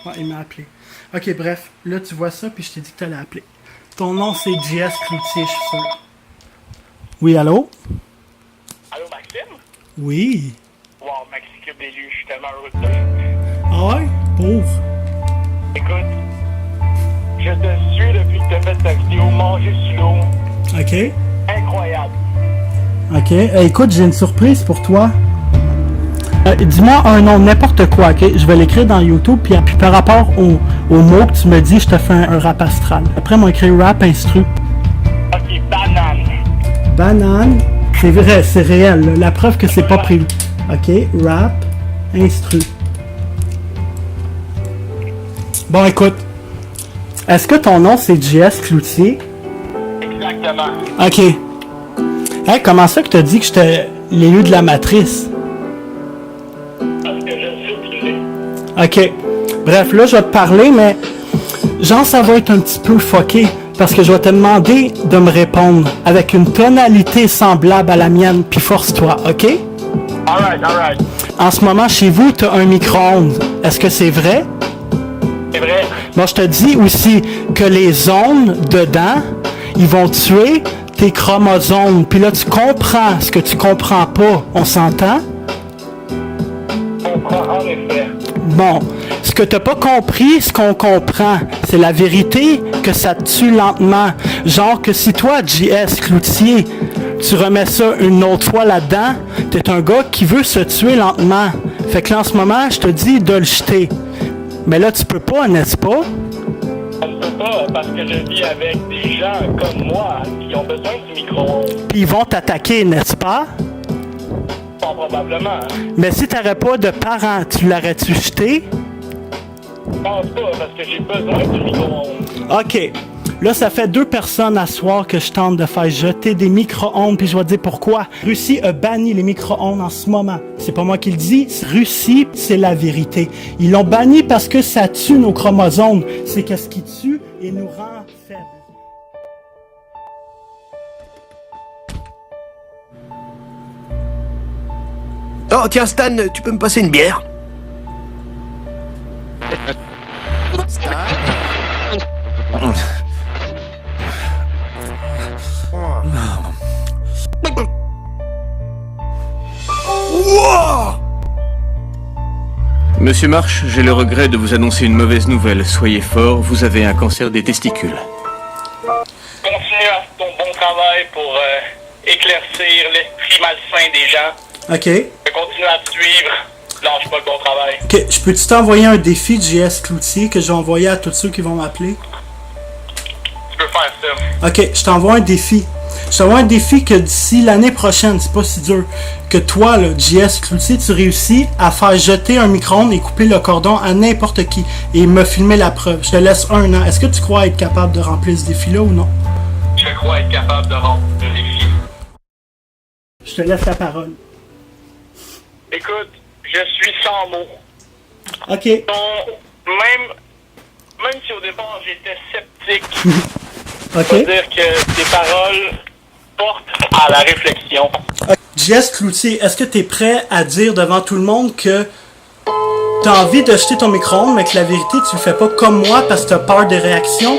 Ouais, il m'a appelé. Ok, bref, là tu vois ça, puis je t'ai dit que t'allais appeler. Ton nom c'est JS Cloutier, je suis sûr. Oui, allô? Allô, Maxime? Oui. Wow, Maxi Cube d'élu, je suis tellement heureux de toi. Ah ouais? Pauvre. Écoute, je te suis depuis que tu as fait ta vidéo Manger sous l'eau. Ok. Incroyable. Ok. Écoute, j'ai une surprise pour toi. Dis-moi un nom, n'importe quoi, ok? Je vais l'écrire dans YouTube, puis par rapport au mot que tu me dis, je te fais un rap astral. Après, moi, écrit rap instru. Ok, banane. Banane. C'est vrai, c'est réel. Là. La preuve que c'est pas prévu. Ok, rap instru. Bon, écoute. Est-ce que ton nom, c'est JS Cloutier? Exactement. Ok. Hey, comment ça que t'as dit que j'étais l'élu de la matrice? Parce que je suis clé. Ok. Bref, là, je vais te parler, mais genre, ça va être un petit peu fucké parce que je vais te demander de me répondre avec une tonalité semblable à la mienne, puis force-toi, ok? Alright. En ce moment, chez vous, tu as un micro-ondes. Est-ce que c'est vrai? C'est vrai. Bon, je te dis aussi que les zones dedans, ils vont tuer tes chromosomes. Puis là, tu comprends ce que tu comprends pas. On s'entend? On prend en effet. Bon, ce que t'as pas compris, ce qu'on comprend, c'est la vérité que ça te tue lentement. Genre que si toi, JS Cloutier, tu remets ça une autre fois là-dedans, t'es un gars qui veut se tuer lentement. Fait que là, en ce moment, je te dis de le jeter. Mais là, tu peux pas, n'est-ce pas? On ne peut pas parce que je vis avec des gens comme moi qui ont besoin du micro-ondes. Puis ils vont t'attaquer, n'est-ce pas? Pas probablement. Mais si t'aurais pas de parents, tu l'aurais-tu jeté? Je pense pas parce que j'ai besoin du micro-ondes. OK. Là, ça fait 2 personnes à soir que je tente de faire jeter des micro-ondes, puis je vais te dire pourquoi. Russie a banni les micro-ondes en ce moment. C'est pas moi qui le dis, Russie, c'est la vérité. Ils l'ont banni parce que ça tue nos chromosomes. C'est qu'est-ce qui tue et nous rend faibles. Oh tiens Stan, tu peux me passer une bière? Wow! Monsieur Marsh, j'ai le regret de vous annoncer une mauvaise nouvelle. Soyez fort, vous avez un cancer des testicules. Continue à ton bon travail pour éclaircir l'esprit malsain des gens. OK. Continue à te suivre. Lâche pas le bon travail. OK. Je peux-tu t'envoyer un défi de JS Cloutier que je vais envoyer à tous ceux qui vont m'appeler? Tu peux faire ça. OK. Je t'envoie un défi. Je t'envoie un défi que d'ici l'année prochaine, c'est pas si dur, que toi, là, JS Cloutier, tu réussis à faire jeter un micro-ondes et couper le cordon à n'importe qui et me filmer la preuve. Je te laisse 1 an. Est-ce que tu crois être capable de remplir ce défi-là ou non? Je crois être capable de remplir le défi. Je te laisse la parole. Écoute, je suis sans mots. OK. Même si au départ j'étais sceptique, OK. je veux dire que tes paroles portent à la réflexion. JS Cloutier, est-ce que tu es prêt à dire devant tout le monde que tu as envie de jeter ton micro-ondes, mais que la vérité, tu le fais pas comme moi parce que tu as peur des réactions?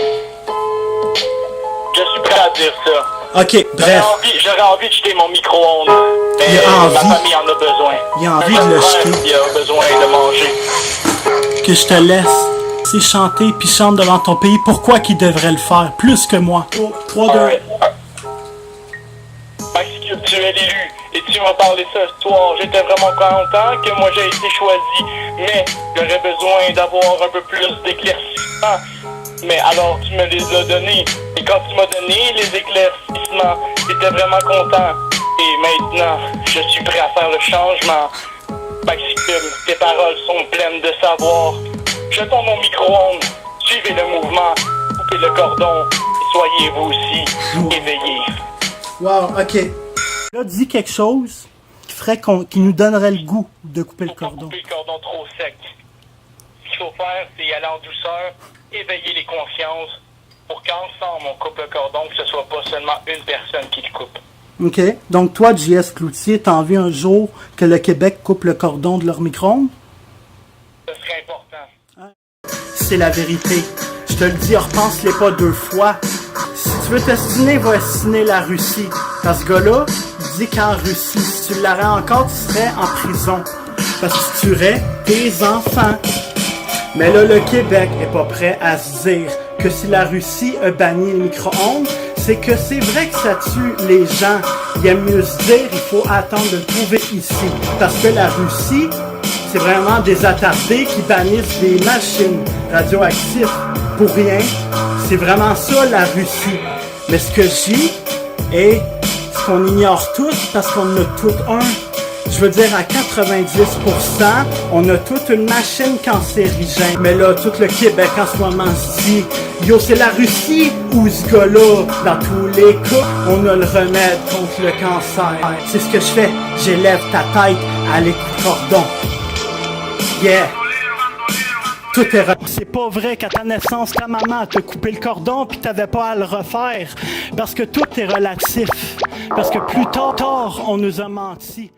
Je suis prêt à dire ça. OK, bref. J'aurais envie de jeter mon micro-ondes, mais Il a envie. ma famille en a besoin. Il a envie J'ai de le un frère jeter. qui a besoin de manger. Que je te laisse. C'est chanter puis chante devant ton pays. Pourquoi qu'il devrait le faire? Plus que moi. 3, 2, 1. Maxi Cube, tu es l'élu et tu m'as parlé ce soir. J'étais vraiment content que moi j'ai été choisi, mais j'aurais besoin d'avoir un peu plus d'éclaircissements. Mais alors tu me les as donnés. Et quand tu m'as donné les éclaircissements, j'étais vraiment content. Et maintenant, je suis prêt à faire le changement. Maxi Cube, tes paroles sont pleines de savoir. Jetons mon micro-ondes, suivez le mouvement, coupez le cordon, et soyez vous aussi éveillés. Wow, OK. Là, dis quelque chose qui nous donnerait le goût de couper le Faut pas cordon. couper le cordon trop sec. Ce qu'il faut faire, c'est y aller en douceur, éveiller les consciences, pour qu'ensemble on coupe le cordon, que ce soit pas seulement une personne qui le coupe. OK. Donc, toi, JS Cloutier, t'as envie un jour que le Québec coupe le cordon de leur micro-ondes? Ce serait important. c'est la vérité. Je te le dis, repense-les pas 2 fois. Si tu veux t'estiner, va estiner la Russie. Parce que ce gars-là, il dit qu'en Russie, si tu l'aurais encore, tu serais en prison. Parce que tu tuerais tes enfants. Mais là, le Québec est pas prêt à se dire que si la Russie a banni le micro-ondes, c'est que c'est vrai que ça tue les gens. Il aime mieux se dire, il faut attendre de le trouver ici. Parce que la Russie, c'est vraiment des attardés qui bannissent des machines radioactives pour rien. C'est vraiment ça, la Russie. Mais ce que je dis est ce qu'on ignore tous parce qu'on a tout un. Je veux dire, à 90%, on a toute une machine cancérigène. Mais là, tout le Québec en ce moment se dit, yo, c'est la Russie ou ce gars-là. Dans tous les cas, on a le remède contre le cancer. C'est ce que je fais. J'élève ta tête à l'écoute-cordon. Yeah! Tout est C'est pas vrai qu'à ta naissance, ta maman t'a coupé le cordon pis t'avais pas à le refaire. Parce que tout est relatif. Parce que plus tard, on nous a menti.